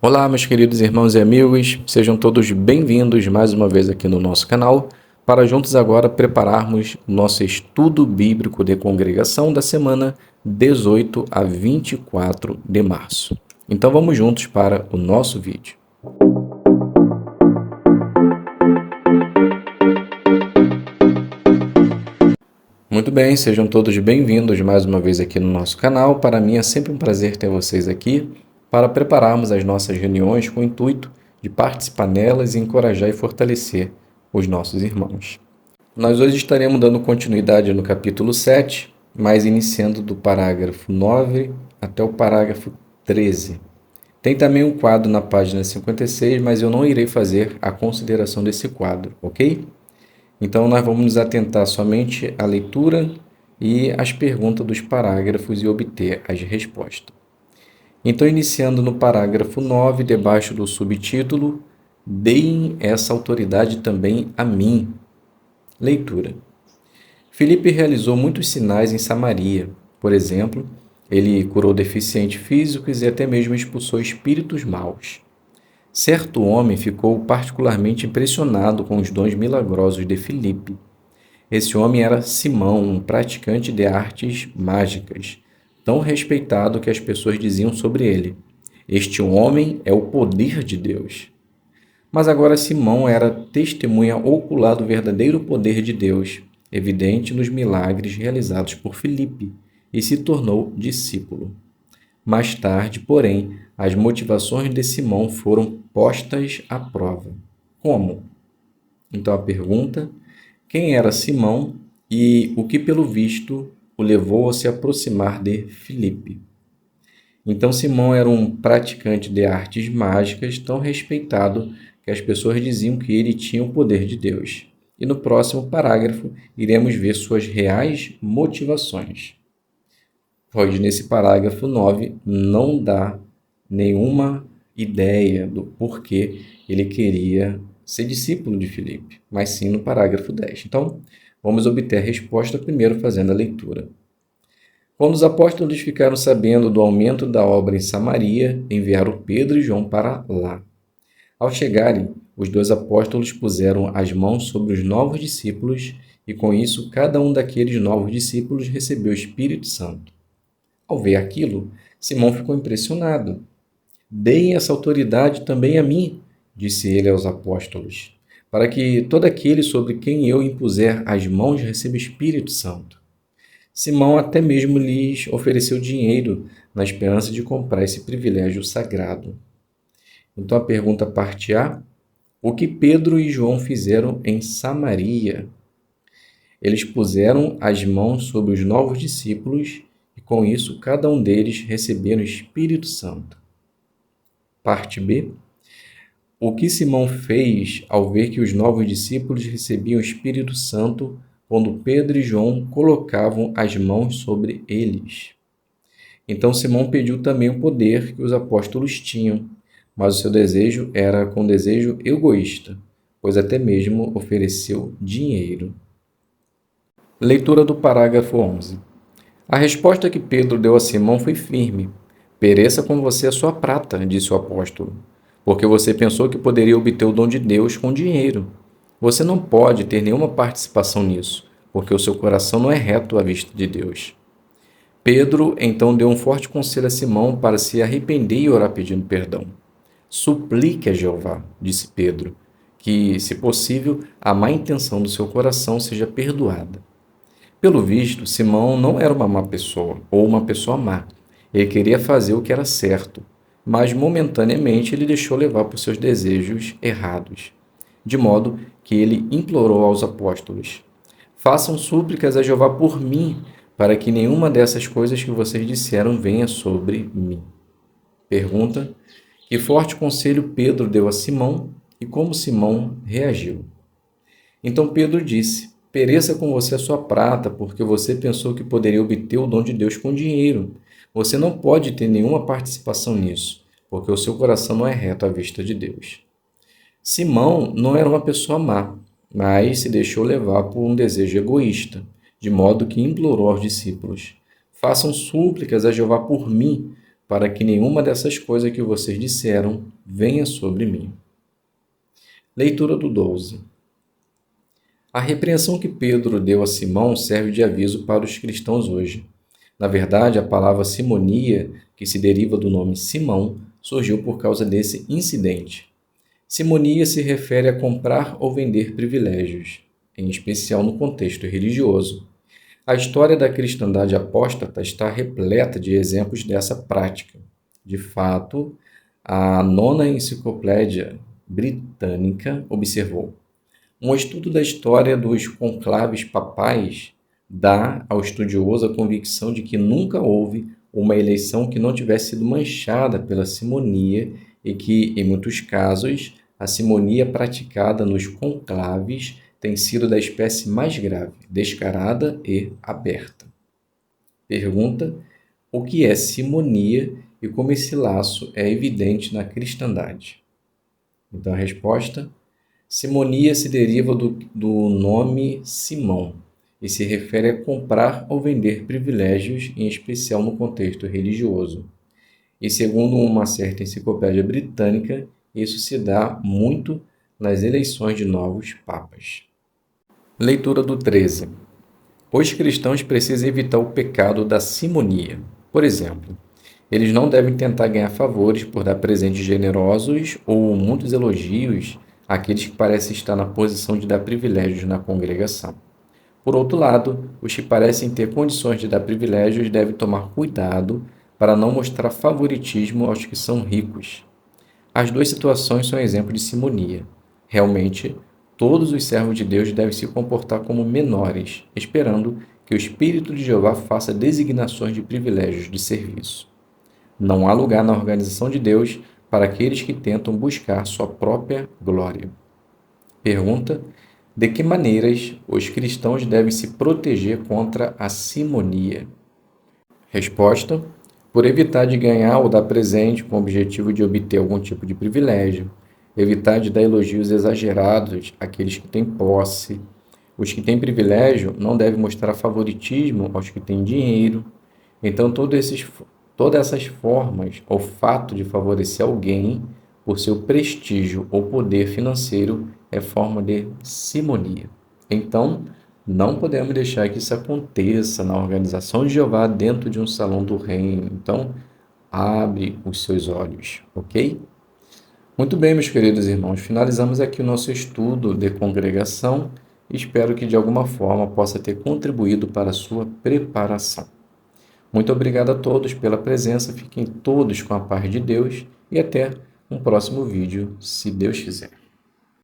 Olá, meus queridos irmãos e amigos, sejam todos bem-vindos mais uma vez aqui no nosso canal, para juntos agora prepararmos o nosso estudo bíblico de congregação da semana 18 a 24 de março. Então vamos juntos para o nosso vídeo. Muito bem, sejam todos bem-vindos mais uma vez aqui no nosso canal. Para mim é sempre um prazer ter vocês aqui para prepararmos as nossas reuniões com o intuito de participar nelas e encorajar e fortalecer os nossos irmãos. Nós hoje estaremos dando continuidade no capítulo 7, mas iniciando do parágrafo 9 até o parágrafo 13. Tem também um quadro na página 56, mas eu não irei fazer a consideração desse quadro, ok? Então, nós vamos nos atentar somente à leitura e às perguntas dos parágrafos e obter as respostas. Então, iniciando no parágrafo 9, debaixo do subtítulo, Deem essa autoridade também a mim. Leitura. Filipe realizou muitos sinais em Samaria. Por exemplo, ele curou deficientes físicos e até mesmo expulsou espíritos maus. Certo homem ficou particularmente impressionado com os dons milagrosos de Filipe. Esse homem era Simão, um praticante de artes mágicas, tão respeitado que as pessoas diziam sobre ele: este homem é o poder de Deus. Mas agora Simão era testemunha ocular do verdadeiro poder de Deus, evidente nos milagres realizados por Filipe, e se tornou discípulo. Mais tarde, porém, as motivações de Simão foram postas à prova. Como? Então a pergunta: quem era Simão e o que, pelo visto, o levou a se aproximar de Filipe? Então Simão era um praticante de artes mágicas tão respeitado que as pessoas diziam que ele tinha o poder de Deus. E no próximo parágrafo iremos ver suas reais motivações. Pois nesse parágrafo 9 não dá nenhuma ideia do porquê ele queria ser discípulo de Filipe, mas sim no parágrafo 10. Então, vamos obter a resposta primeiro fazendo a leitura. Quando os apóstolos ficaram sabendo do aumento da obra em Samaria, enviaram Pedro e João para lá. Ao chegarem, os dois apóstolos puseram as mãos sobre os novos discípulos e, com isso, cada um daqueles novos discípulos recebeu o Espírito Santo. Ao ver aquilo, Simão ficou impressionado. Deem essa autoridade também a mim, disse ele aos apóstolos, para que todo aquele sobre quem eu impuser as mãos receba o Espírito Santo. Simão até mesmo lhes ofereceu dinheiro na esperança de comprar esse privilégio sagrado. Então a pergunta parte A: o que Pedro e João fizeram em Samaria? Eles puseram as mãos sobre os novos discípulos e, com isso, cada um deles receberam o Espírito Santo. Parte B: o que Simão fez ao ver que os novos discípulos recebiam o Espírito Santo quando Pedro e João colocavam as mãos sobre eles? Então Simão pediu também o poder que os apóstolos tinham, mas o seu desejo era com desejo egoísta, pois até mesmo ofereceu dinheiro. Leitura do parágrafo 11. A resposta que Pedro deu a Simão foi firme. Pereça com você a sua prata, disse o apóstolo, porque você pensou que poderia obter o dom de Deus com dinheiro. Você não pode ter nenhuma participação nisso, porque o seu coração não é reto à vista de Deus. Pedro então deu um forte conselho a Simão para se arrepender e orar pedindo perdão. Suplique a Jeová, disse Pedro, que, se possível, a má intenção do seu coração seja perdoada. Pelo visto, Simão não era uma má pessoa, ou uma pessoa má. Ele queria fazer o que era certo, mas momentaneamente ele deixou levar por seus desejos errados, de modo que ele implorou aos apóstolos: façam súplicas a Jeová por mim, para que nenhuma dessas coisas que vocês disseram venha sobre mim. Pergunta: que forte conselho Pedro deu a Simão e como Simão reagiu? Então Pedro disse: pereça com você a sua prata, porque você pensou que poderia obter o dom de Deus com dinheiro. Você não pode ter nenhuma participação nisso, porque o seu coração não é reto à vista de Deus. Simão não era uma pessoa má, mas se deixou levar por um desejo egoísta, de modo que implorou aos discípulos: façam súplicas a Jeová por mim, para que nenhuma dessas coisas que vocês disseram venha sobre mim. Leitura do 12. A repreensão que Pedro deu a Simão serve de aviso para os cristãos hoje. Na verdade, a palavra simonia, que se deriva do nome Simão, surgiu por causa desse incidente. Simonia se refere a comprar ou vender privilégios, em especial no contexto religioso. A história da cristandade apóstata está repleta de exemplos dessa prática. De fato, a Nona Enciclopédia Britânica observou: um estudo da história dos conclaves papais dá ao estudioso a convicção de que nunca houve uma eleição que não tivesse sido manchada pela simonia e que, em muitos casos, a simonia praticada nos conclaves tem sido da espécie mais grave, descarada e aberta. Pergunta: o que é simonia e como esse laço é evidente na cristandade? Então a resposta: simonia se deriva do nome Simão e se refere a comprar ou vender privilégios, em especial no contexto religioso. E segundo uma certa enciclopédia britânica, isso se dá muito nas eleições de novos papas. Leitura do 13. Os cristãos precisam evitar o pecado da simonia. Por exemplo, eles não devem tentar ganhar favores por dar presentes generosos ou muitos elogios àqueles que parecem estar na posição de dar privilégios na congregação. Por outro lado, os que parecem ter condições de dar privilégios devem tomar cuidado para não mostrar favoritismo aos que são ricos. As duas situações são exemplo de simonia. Realmente, todos os servos de Deus devem se comportar como menores, esperando que o Espírito de Jeová faça designações de privilégios de serviço. Não há lugar na organização de Deus para aqueles que tentam buscar sua própria glória. Pergunta: de que maneiras os cristãos devem se proteger contra a simonia? Resposta: por evitar de ganhar ou dar presente com o objetivo de obter algum tipo de privilégio, evitar de dar elogios exagerados àqueles que têm posse. Os que têm privilégio não devem mostrar favoritismo aos que têm dinheiro. Então, todas essas formas ou fato de favorecer alguém por seu prestígio ou poder financeiro é forma de simonia. Então, não podemos deixar que isso aconteça na organização de Jeová dentro de um salão do reino. Então, abre os seus olhos, ok? Muito bem, meus queridos irmãos, finalizamos aqui o nosso estudo de congregação. Espero que de alguma forma possa ter contribuído para a sua preparação. Muito obrigado a todos pela presença, fiquem todos com a paz de Deus e até um próximo vídeo, se Deus quiser.